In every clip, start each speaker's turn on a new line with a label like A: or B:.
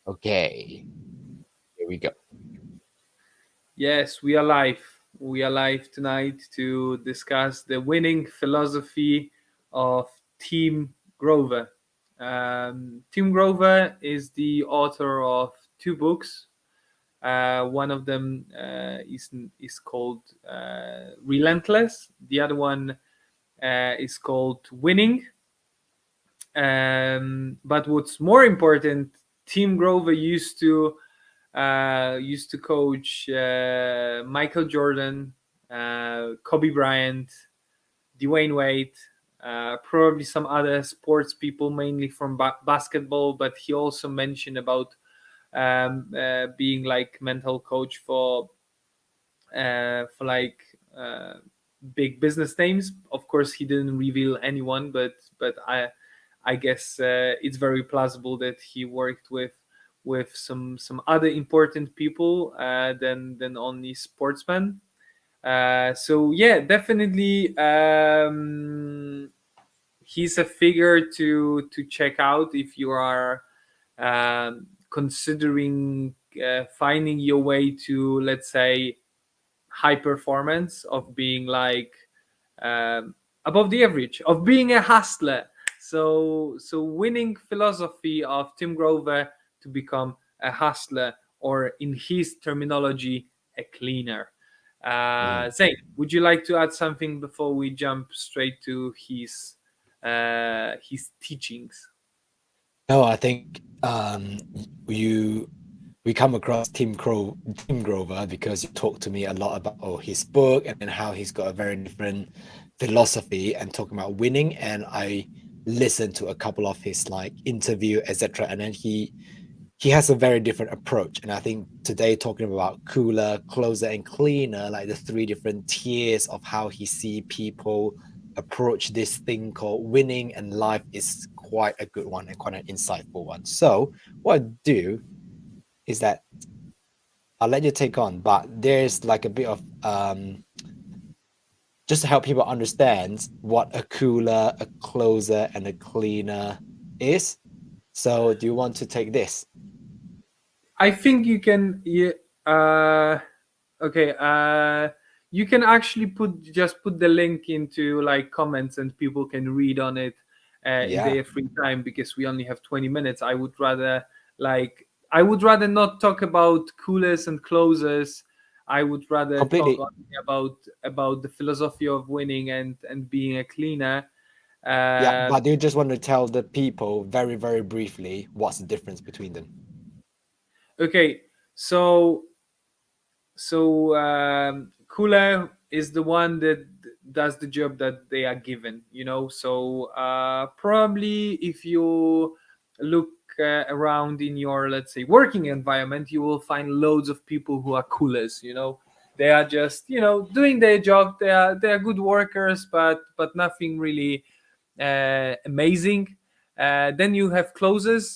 A: Okay, here we go.
B: Yes, we are live. We are live tonight to discuss the winning philosophy of Tim Grover. Tim Grover is the author of two books. One of them is called Relentless. The other one is called Winning. But what's more important, Tim Grover used to coach Michael Jordan, Kobe Bryant, Dwyane Wade, probably some other sports people, mainly from basketball. But he also mentioned about being like mental coach for like big business names. Of course, he didn't reveal anyone, but I guess it's very plausible that he worked with some other important people than only sportsmen. So yeah, definitely, he's a figure to check out if you are considering finding your way to, let's say, high performance, of being like above the average, of being a hustler. So winning philosophy of Tim Grover to become a hustler, or in his terminology, a cleaner.
A: Mm.
B: Zane, would you like to add something before we jump straight to his teachings?
A: No, I think you we come across Tim Grover because you talked to me a lot about his book and then how he's got a very different philosophy and talking about winning. And I listened to a couple of his like interview, etc. And then he has a very different approach. And I think today talking about cooler, closer, and cleaner, like the three different tiers of how he see people approach this thing called winning and life is quite a good one and quite an insightful one. So what I do is that I'll let you take on, but there's like a bit of just to help people understand what a cooler, a closer, and a cleaner is. So do you want to take this?
B: I think you can. Yeah, okay. You can actually put the link into like comments, and people can read on it in
A: Yeah,
B: their free time, because we only have 20 minutes. I would rather not talk about coolers and closers. I would rather talk
A: completely.
B: only about the philosophy of winning and being a cleaner.
A: Yeah,
B: Uh,
A: but do you just want to tell the people very, very briefly what's the difference between them?
B: okay, so Kula is the one that does the job that they are given, so probably if you look around in your, let's say, working environment, you will find loads of people who are coolers. They are just doing their job. They are good workers, but nothing really amazing. Then you have closers,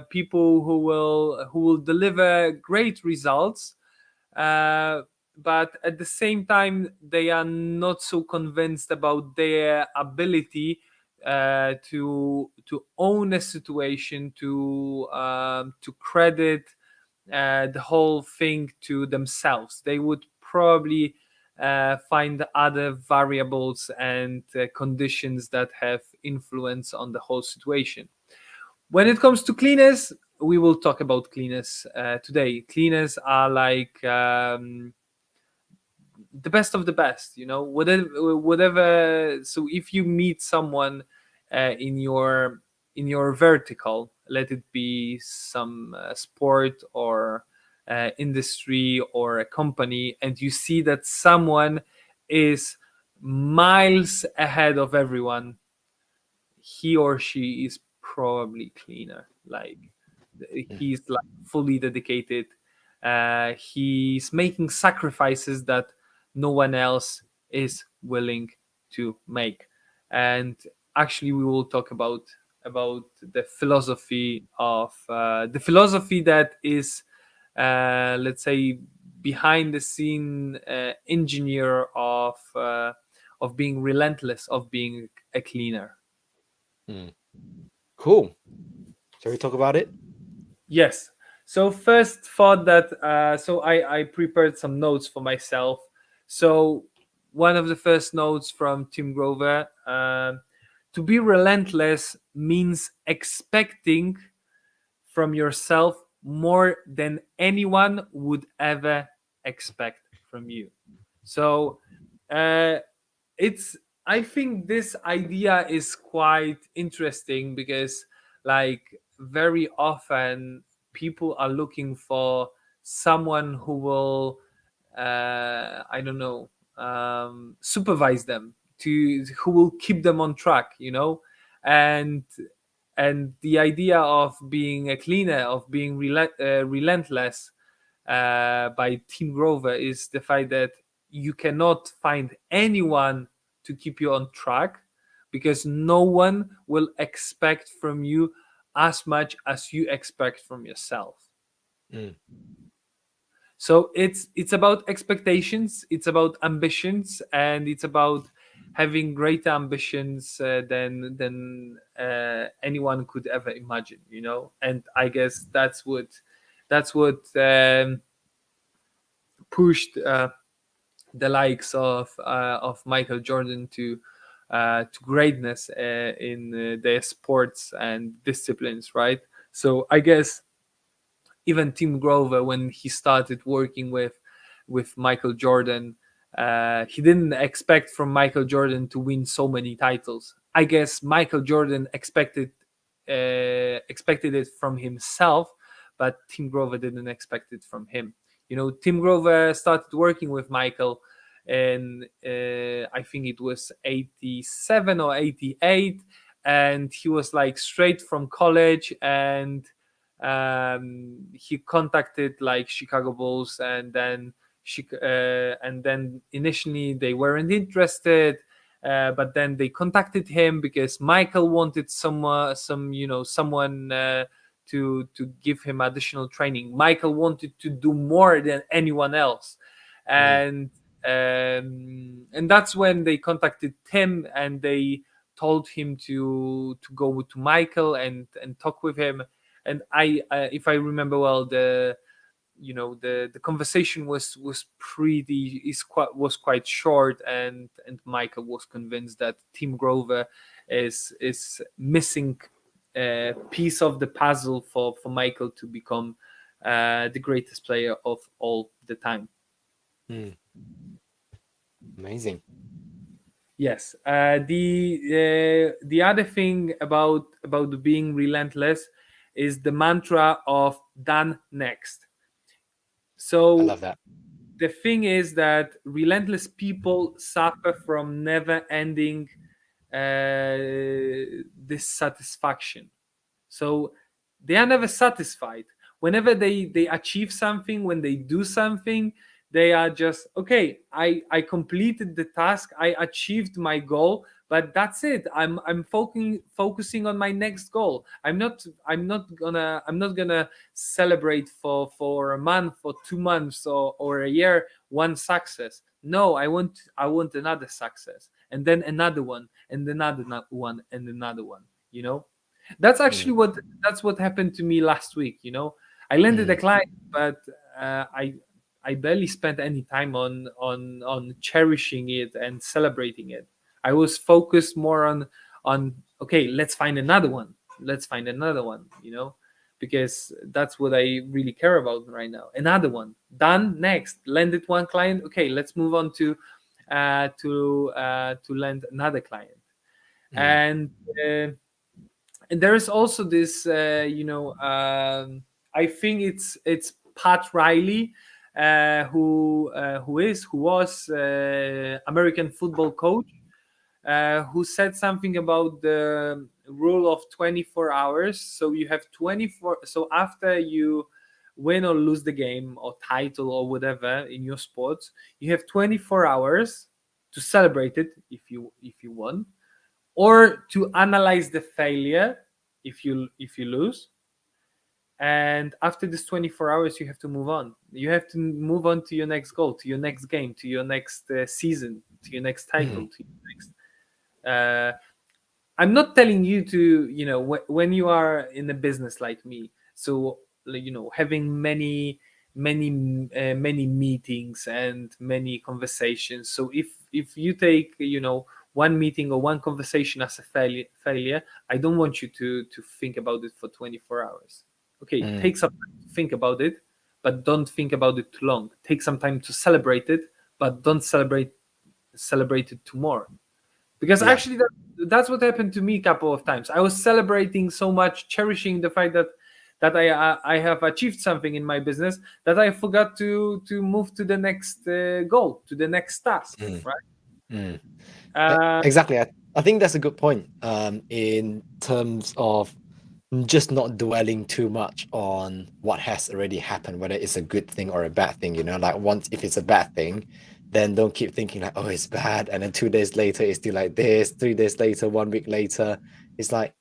B: people who will deliver great results, uh, but at the same time they are not so convinced about their ability to own a situation, to credit the whole thing to themselves. They would probably find other variables and conditions that have influence on the whole situation. When it comes to cleaners, we will talk about cleaners today. Cleaners are like the best of the best, whatever. So if you meet someone in your vertical, let it be some sport or industry or a company, and you see that someone is miles ahead of everyone, he or she is probably cleaner. Like,
A: Mm.
B: he's like fully dedicated. He's making sacrifices that no one else is willing to make. And actually, we will talk about the philosophy that is, let's say, behind the scene engineer of being relentless, of being a cleaner.
A: Mm. Cool. Shall we talk about it?
B: Yes. So first thought that I prepared some notes for myself. So one of the first notes from Tim Grover, to be relentless means expecting from yourself more than anyone would ever expect from you. So uh, it's I think this idea is quite interesting because like very often people are looking for someone who will I don't know, supervise them, to who will keep them on track, and the idea of being a cleaner, of being relentless, by Tim Grover, is the fact that you cannot find anyone to keep you on track, because no one will expect from you as much as you expect from yourself.
A: Mm,
B: So it's about expectations, it's about ambitions, and it's about having greater ambitions than anyone could ever imagine, and I guess that's what pushed the likes of Michael Jordan to greatness in their sports and disciplines, right? So I guess even Tim Grover, when he started working with Michael Jordan, he didn't expect from Michael Jordan to win so many titles. I guess Michael Jordan expected it from himself, but Tim Grover didn't expect it from him. Tim Grover started working with Michael, and I think it was 87 or 88, and he was like straight from college, and he contacted like Chicago Bulls, and then initially they weren't interested, but then they contacted him because Michael wanted someone to give him additional training. Michael wanted to do more than anyone else,
A: mm,
B: and that's when they contacted Tim, and they told him to go to Michael and talk with him. And if I remember well, the conversation was quite short, and Michael was convinced that Tim Grover is missing a piece of the puzzle for Michael to become the greatest player of all the time.
A: mm. Amazing.
B: Yes. The other thing about being relentless is the mantra of done next.
A: I
B: So
A: love that.
B: the thing is that relentless people suffer from never ending dissatisfaction. So they are never satisfied. Whenever they achieve something, when they do something, they are just okay. I completed the task. I achieved my goal, but that's it. I'm focusing on my next goal. I'm not gonna celebrate for a month, for 2 months, or a year one success. No, I want another success, and then another one, and another one, and another one. You know that's actually
A: Mm,
B: what happened to me last week. I landed a
A: mm,
B: client, but I barely spent any time on cherishing it and celebrating it. I was focused more on okay, let's find another one, because that's what I really care about right now. Another one done, next landed one client. Okay, let's move on to land another client.
A: mm,
B: And uh, and there is also this I think it's Pat Riley, who was American football coach, who said something about the rule of 24 hours. So you have 24, so after you win or lose the game or title or whatever in your sports, you have 24 hours to celebrate it if you won, or to analyze the failure if you lose. And after this 24 hours, you have to move on. You have to move on to your next goal, to your next game, to your next season, to your next title,
A: mm,
B: to your next I'm not telling you to, when you are in a business like me. So having many meetings and many conversations. So if you take one meeting or one conversation as a failure, I don't want you to think about it for 24 hours. Okay,
A: Mm.
B: take some time to think about it, but don't think about it too long. Take some time to celebrate it, but don't celebrate it too more, because
A: Yeah.
B: actually that's what happened to me a couple of times. I was celebrating so much, cherishing the fact that I have achieved something in my business, that I forgot to move to the next goal, to the next task,
A: Mm.
B: right?
A: Mm.
B: uh,
A: Exactly. I think that's a good point. In terms of just not dwelling too much on what has already happened, whether it's a good thing or a bad thing. Like once if it's a bad thing, then don't keep thinking like, oh, it's bad, and then 2 days later it's still like this. 3 days later, 1 week later, it's like,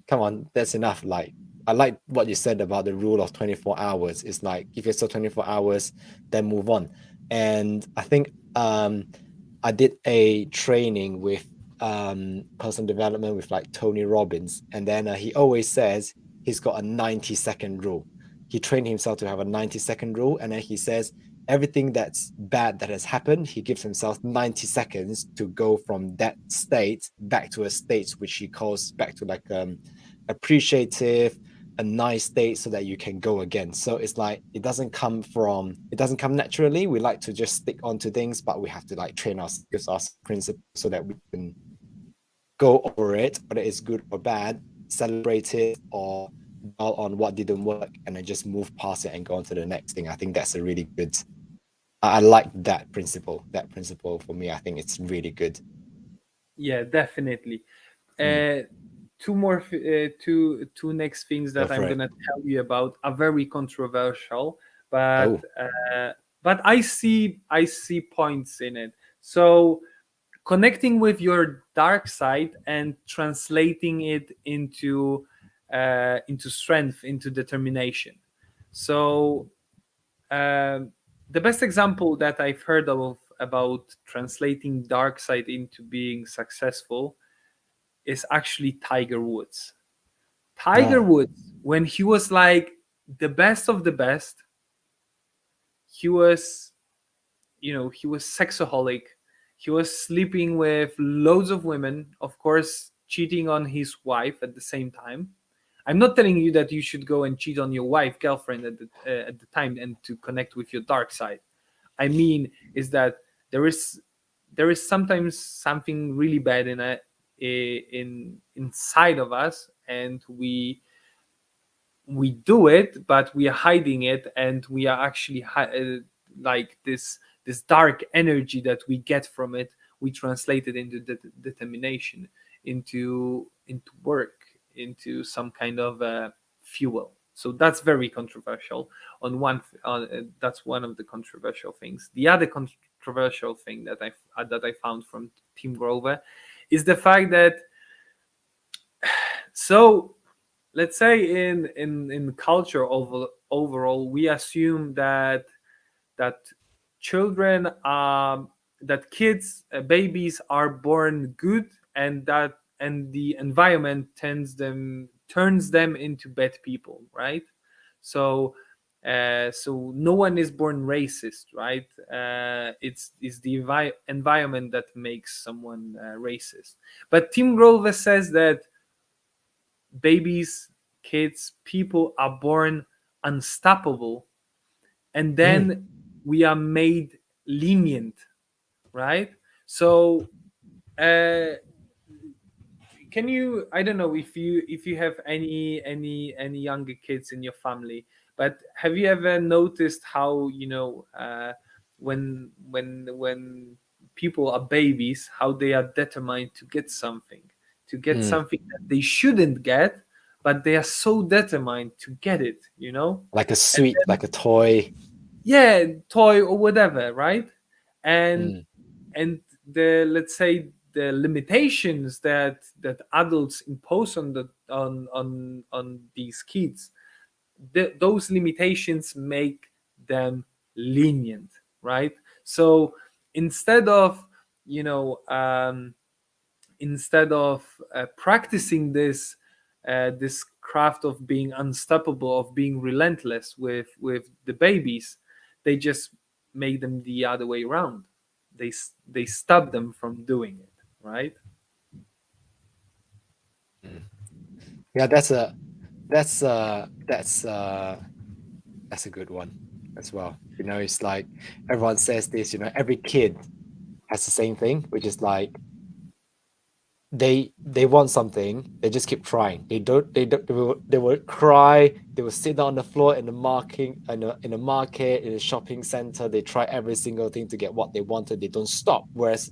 A: come on, that's enough. Like, I like what you said about the rule of 24 hours. It's like, give yourself 24 hours, then move on. And I think I did a training with personal development with like Tony Robbins, and then he always says he's got a 90-second rule. He trained himself to have a 90-second rule, and then he says everything that's bad that has happened, he gives himself 90 seconds to go from that state back to a state which he calls back to like appreciative, a nice state, so that you can go again. So it's like it doesn't come naturally. We like to just stick onto things, but we have to like train ourselves, our principles, so that we can go over it, whether it's good or bad, celebrate it, or dwell on what didn't work, and then just move past it and go on to the next thing. I think that's a really good. I like that principle. That principle for me, I think it's really good.
B: yeah, definitely.
A: Mm.
B: uh, two next things
A: Go
B: that
A: for
B: I'm
A: it.
B: gonna tell you about are very controversial, but
A: Oh,
B: I see points in it. So connecting with your dark side and translating it into strength, into determination. So the best example that I've heard of about translating dark side into being successful is actually Tiger Woods. Tiger
A: no.
B: Woods, when he was like the best of the best, he was, he was sexaholic. He was sleeping with loads of women, of course, cheating on his wife at the same time. I'm not telling you that you should go and cheat on your wife, girlfriend at the time and to connect with your dark side. I mean, is that there is there is sometimes something really bad in inside of us, and we do it, but we are hiding it, and we are actually like this dark energy that we get from it. We translate it into determination, into work, into some kind of fuel. So that's very controversial. That's one of the controversial things. The other controversial thing that I found from Tim Grover is the fact that, so let's say in culture overall, we assume that children, that kids, babies are born good, and the environment turns them into bad people, right? So no one is born racist, right? It's the environment that makes someone racist. But Tim Grover says that babies, kids, people are born unstoppable, and
A: Mm.
B: then we are made lenient, right? So, uh, can you? I don't know if you have any younger kids in your family, but have you ever noticed how when people are babies, how they are determined to get
A: Mm.
B: something that they shouldn't get, but they are so determined to get it,
A: Like a
B: and
A: sweet, like a toy.
B: yeah, toy or whatever, right? and
A: Mm.
B: and the, let's say, the limitations that adults impose on these kids, those limitations make them lenient, right? So instead of you know instead of practicing this this craft of being unstoppable, of being relentless with the babies, they just make them the other way around. They stop them from doing it, right?
A: Mm. Yeah, that's a that's a that's a good one as well. You know, it's like everyone says this. You know, every kid has the same thing, which is like they want something, they just keep trying. They don't they will cry, they will sit down on the floor in the marking in a market, in a shopping center, they try every single thing to get what they wanted, they don't stop. Whereas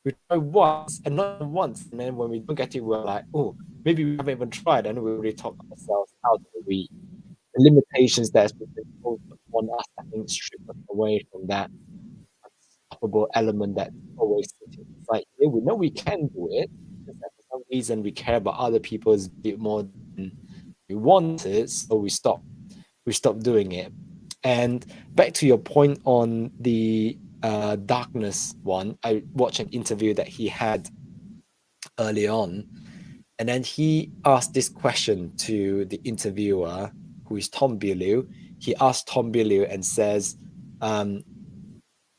A: we try once and not even once, and then when we don't get it, we're like, oh, maybe we haven't even tried, and we already talk ourselves out of the limitations that's been imposed upon us. I think strip us away from that unstoppable element that's always sitting inside here. We know we can do it, just that for some reason we care about other people's bit more than we want it, so we stop doing it. And back to your point on the darkness one, I watched an interview that he had early on, and then he asked this question to the interviewer, who is Tom Bilyeu. He asked Tom Bilyeu and says, um,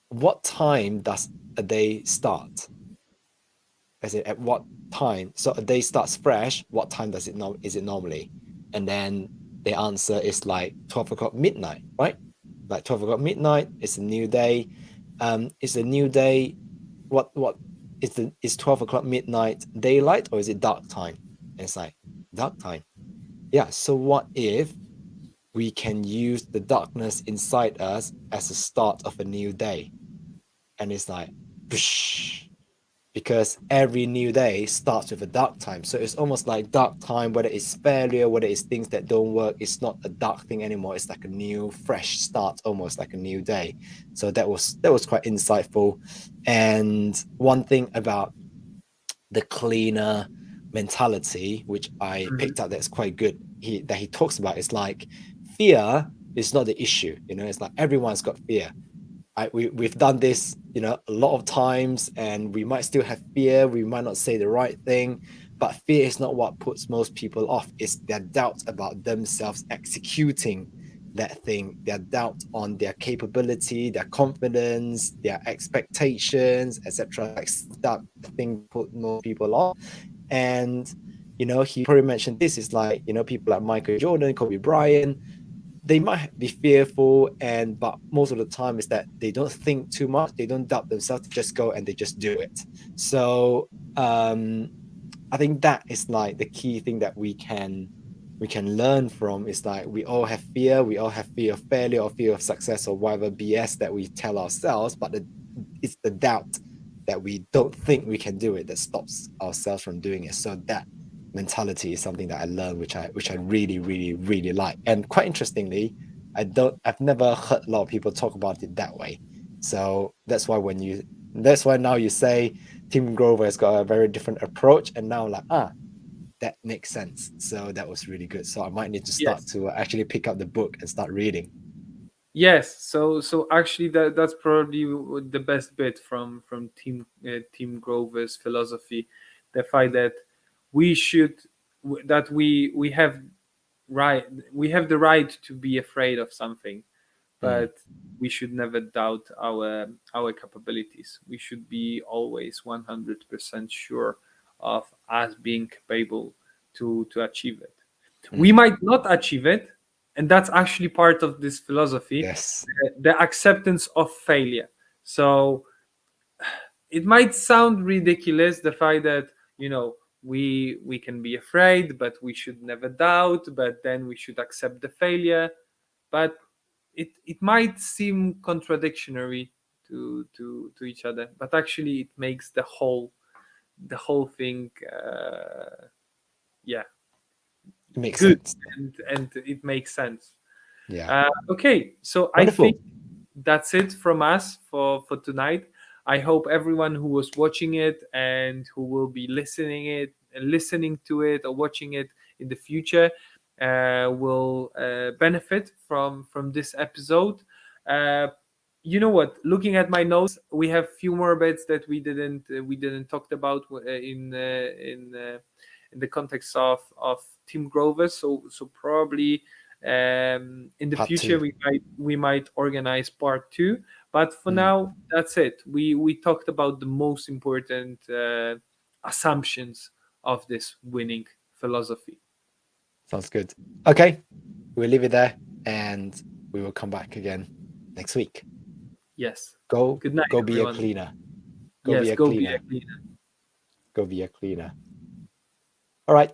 A: what time does a day start? I said, at what time? So a day starts fresh. What time does it is it normally? And then the answer is like 12 o'clock midnight, right? Like 12 o'clock midnight, it's a new day. It's a new day. What is 12 o'clock midnight daylight or is it dark time? And it's like dark time. Yeah. So what if we can use the darkness inside us as a start of a new day? And it's like, because every new day starts with a dark time. So it's almost like dark time, whether it's failure, whether it's things that don't work, it's not a dark thing anymore. It's like a new, fresh start, almost like a new day. So that was quite insightful. And one thing about the cleaner mentality, which I
B: Mhm.
A: picked up that's quite good, that he talks about is like fear is not the issue. You know, it's like everyone's got fear. We've done this, you know, a lot of times, and we might still have fear. We might not say the right thing, but fear is not what puts most people off. It's their doubt about themselves executing that thing, their doubt on their capability, their confidence, their expectations, etc. Like that thing that put most people off. And you know, he probably mentioned this is like, you know, people like Michael Jordan, Kobe Bryant, they might be fearful, and but most of the time is that they don't think too much, they don't doubt themselves, they just go and they just do it. So I think that is like the key thing that we can learn from is like we all have fear of failure or fear of success or whatever BS that we tell ourselves, but it's the doubt that we don't think we can do it that stops ourselves from doing it. So that mentality is something that I learned, which I really, really, really like. And quite interestingly, I've never heard a lot of people talk about it that way. So that's why now you say Tim Grover has got a very different approach, and now I'm like, that makes sense. So that was really good. So I might need to start
B: Yes.
A: to actually pick up the book and start reading.
B: Yes, so actually that's probably the best bit from Tim Grover's philosophy, the fact that we should that we have right we have the right to be afraid of something,
A: Mm,
B: but we should never doubt our capabilities. We should be always 100% sure of us being capable to achieve it. We
A: mm.
B: might not achieve it, and that's actually part of this philosophy,
A: Yes.
B: the acceptance of failure. So it might sound ridiculous, the fact that, we can be afraid, but we should never doubt, but then we should accept the failure. But it might seem contradictory to each other, but actually it makes the whole thing, yeah,
A: It makes
B: good,
A: sense.
B: and it makes sense.
A: Yeah.
B: Okay, so I think
A: Wonderful.
B: that's it from us for tonight. I hope everyone who was watching it and who will be listening to it or watching it in the future will benefit from this episode. Uh, you know what? Looking at my notes, we have few more bits that we didn't talked about in the context of Tim Grover. So probably in the
A: Part
B: future
A: two.
B: we might organize part two. But for
A: Mm,
B: now, that's it. We talked about the most important assumptions of this winning philosophy.
A: sounds good. Okay, we'll leave it there, and we will come back again next week.
B: Yes.
A: Go,
B: Good night,
A: go be a
B: everyone.
A: cleaner. Go be
B: Yes,
A: a
B: go be a
A: cleaner.
B: cleaner.
A: Go be a cleaner. All right.